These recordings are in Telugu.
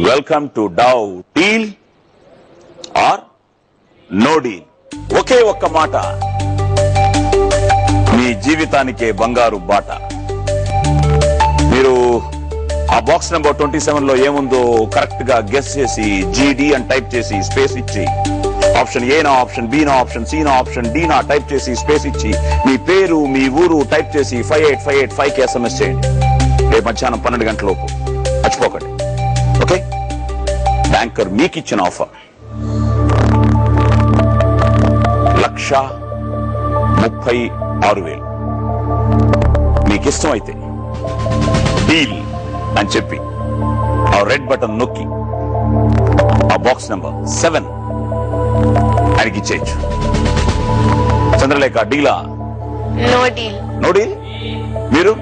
Welcome to dove deal or no deal. ఒకే ఒక్క మాట మీ జీవితానికే బంగారు బాట. మీరు ఆ బాక్స్ నెంబర్ 27 లో ఏముందో కరెక్ట్ గా గెస్ చేసి జీడి అని టైప్ చేసి స్పేస్ ఇచ్చి ఆప్షన్ ఏ నా, ఆప్షన్ బి నా, ఆప్షన్ సి నా, ఆప్షన్ డి నా టైప్ చేసి స్పేస్ ఇచ్చి మీ పేరు మీ ఊరు టైప్ చేసి 58585 కి SMS చేయండి. రేపు మధ్యాహ్నం 12 గంటల లోపు. మర్చిపోకండి. ఓకే, బ్యాంకర్ మీకు ఇచ్చిన ఆఫర్ 1,36,000. మీకు ఇష్టం అయితే డీల్ అని చెప్పి ఆ రెడ్ బటన్ నొక్కి ఆ బాక్స్ నెంబర్ 7 ఆయనకి ఇచ్చేయచ్చు. చంద్రలేఖ డీలా? No deal. No deal. మీరు?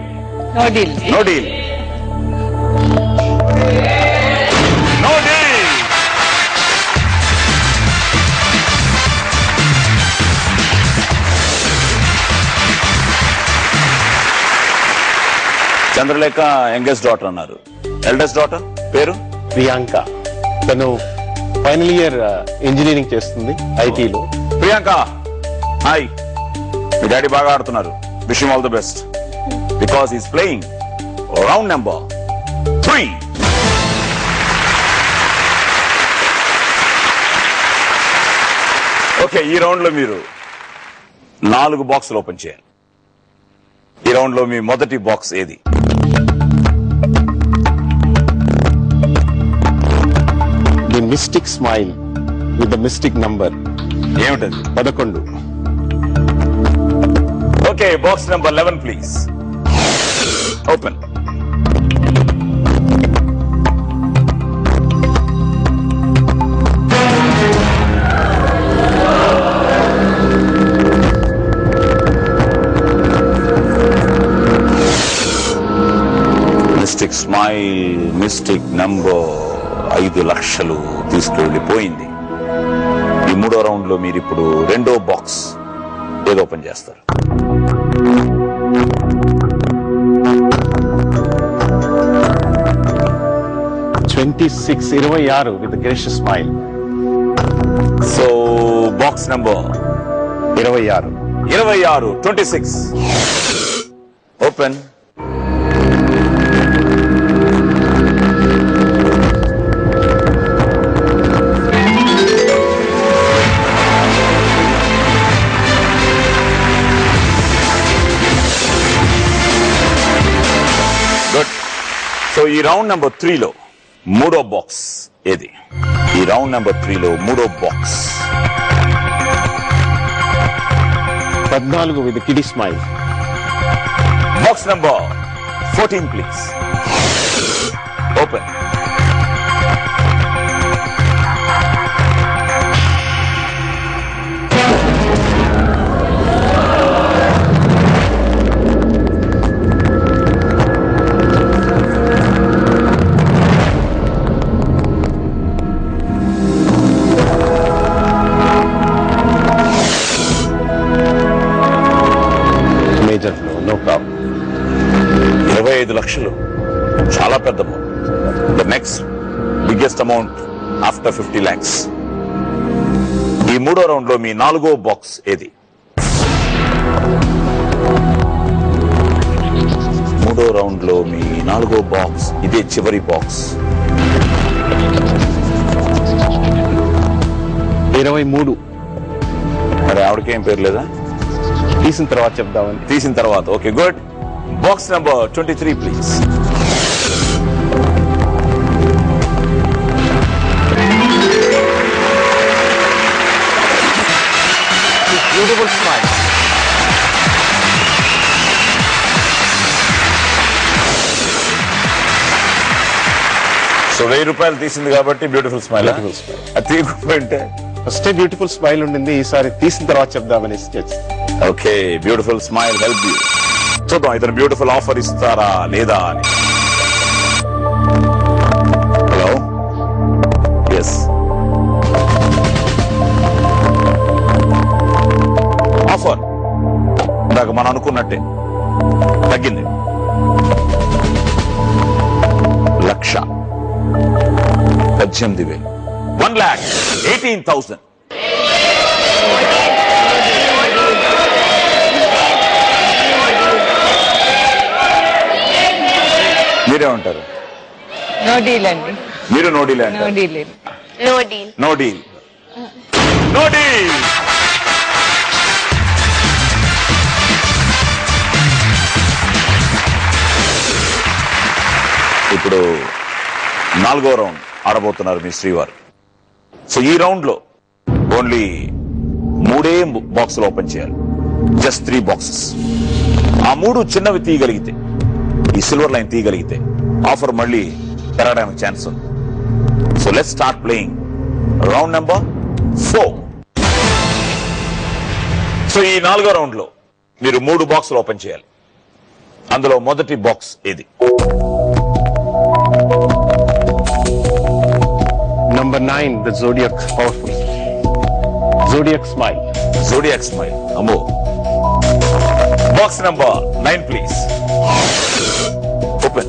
No deal. No deal. No deal. Chandralekha youngest daughter అన్నారు. ఎల్డెస్ట్ డాటర్ పేరు? ప్రియాంక. తను ఫైనల్ ఇయర్ ఇంజనీరింగ్ చేస్తుంది ఐటీలో. ప్రియాంక హాయ్, మీ డాడీ బాగా ఆడుతున్నారు. Wish him all the best because is playing round number 3. Okay, ఈ రౌండ్ లో మీరు 4 బాక్సులు ఓపెన్ చేయాలి. ఈ రౌండ్ లో మీ మొదటి బాక్స్ ఏది? The mystic smile with the mystic number. ఏమిటది? 11. Okay, box number 11 please. Open. Mystic smile, mystic number 5 లక్షలు తీసుకెళ్లిపోయింది. ఈ 3వ రౌండ్ లో మీరు ఇప్పుడు 2వ బాక్స్ ఏదో ఓపెన్ చేస్తారు? $26 with gracious smile. So box number 26. 26 open. Good. So ఈ రౌండ్ నెంబర్ 3 లో 3వ బాక్స్ ఏది? ఈ రౌండ్ నెంబర్ 3 లో 3వ box 14 with kiddie smile. Box number 14 please. Open. No problem. 25 లక్షలు చాలా పెద్ద amount. The next biggest amount after 50 lakhs. ఈ 3వ రౌండ్ లో మీ 4వ బాక్స్ ఏది? 3వ రౌండ్ లో మీ 4వ బాక్స్ ఇదే చివరి బాక్స్. 23. మరి ఆవిడకేం పేరు లేదా? తీసిన తర్వాత చెప్దామని. తీసిన తర్వాత. Okay, good. Box number 23 please. Beautiful smile. So 1000 రూపాయలు తీసింది కాబట్టి బ్యూటిఫుల్ స్మైల్. Beautiful smile. అది తీయకపోయింటే ఫస్ట్ బ్యూటిఫుల్ స్మైల్ ఉండింది, ఈసారి తీసిన తర్వాత చెప్దామని. Okay, beautiful smile help you. చూద్దాం ఇతను బ్యూటిఫుల్ ఆఫర్ ఇస్తారా లేదా అని. Hello, yes. ఆఫర్ ఇందాక మనం అనుకున్నట్టే తగ్గింది. 1,18,000 1,18,000. మీరేమంటారు? నో డీల్ అండి. మీరు నో డీల్ నో అంటారు. Deal. No deal. No deal. No deal. ఇప్పుడు 4వ రౌండ్ ఆడబోతున్నారు మీ శ్రీవారు. సో ఈ రౌండ్ లో ఓన్లీ 3 బాక్సులు ఓపెన్ చేయాలి. Just 3 boxes. ఆ 3 చిన్నవి తీయగలిగితే, ఈ సిల్వర్ లైన్ తీయగలిగితే ఆఫర్ మళ్ళీ పెరగడానికి ఛాన్స్ ఉంది. So let's start playing round number 4. So ఈ 4వ రౌండ్ లో మీరు 3 బాక్సులు ఓపెన్ చేయాలి. అందులో మొదటి బాక్స్ ఇది. Number 9, the Zodiac powerful. Zodiac smile. Zodiac smile. Ammo. Box number 9, please. Open.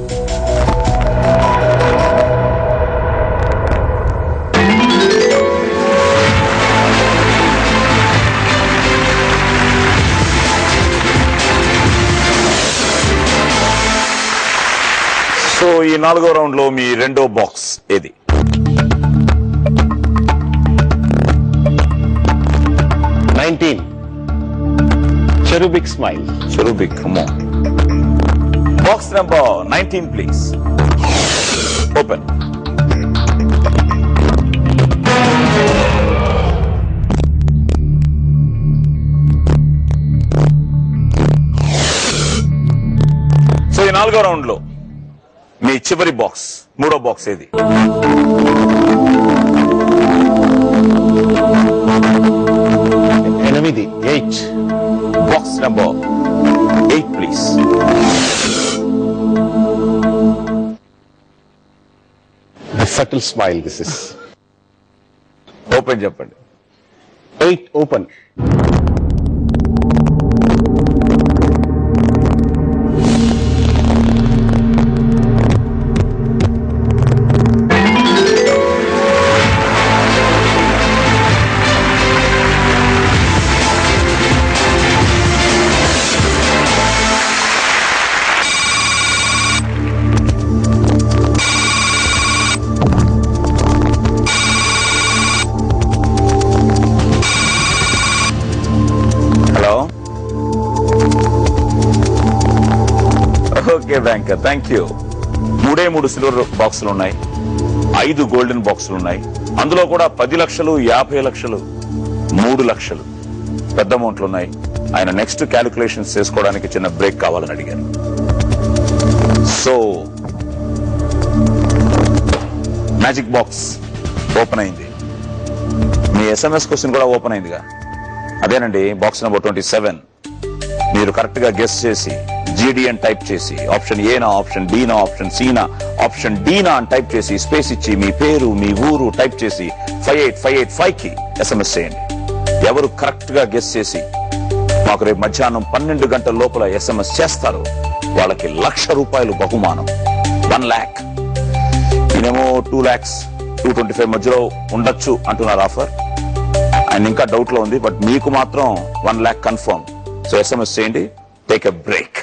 So ఈ 4వ రౌండ్ లో మీ రెండో బాక్స్ ఏది? Cherubic smile. Cherubic, come on. Box number 19, please. Open. So ఈ 4వ రౌండ్ లో మీ చివరి బాక్స్, 3వ బాక్స్ ఏది? Enamidi, 8. Box number 8, please. A subtle smile, this is. Open చెప్పండి. 8, open. Okay banker, thank you. 3 silver బాక్సులు ఉన్నాయి, 5 గోల్డెన్ బాక్సులు ఉన్నాయి. అందులో కూడా 10 లక్షలు, 50 లక్షలు, 3 లక్షలు పెద్ద అమౌంట్లు ఉన్నాయి. ఆయన నెక్స్ట్ క్యాలిక్యులేషన్స్ చేసుకోవడానికి చిన్న బ్రేక్ కావాలని అడిగారు. సో మ్యాజిక్ బాక్స్ ఓపెన్ అయింది. మీ SMS క్వశ్చన్ కూడా ఓపెన్ అయిందిగా, అదేనండి. బాక్స్ నెంబర్ 27 మీరు కరెక్ట్ గా గెస్ చేసి GD అని టైప్ చేసి ఆప్షన్ ఏనా, ఆప్షన్ బీనా, ఆప్షన్ సీనా, ఆప్షన్ డీనా అని టైప్ చేసి స్పేస్ ఇచ్చి మీ పేరు, మీ ఊరు టైప్ చేసి 58585 కి SMS చేయండి. ఎవరు కరెక్ట్ గా గెస్ చేసి మాకు రేపు మధ్యాహ్నం 12 గంటల లోపల SMS చేస్తారో వాళ్ళకి ₹1,00,000 బహుమానం. 1 lakh. ఈయనేమో 2 lakhs 225 మధ్యలో ఉండొచ్చు అంటున్నారు ఆఫర్. ఆయన ఇంకా డౌట్ లో ఉంది, బట్ మీకు మాత్రం 1 lakh కన్ఫర్మ్. సో SMS చేయండి. Take a break.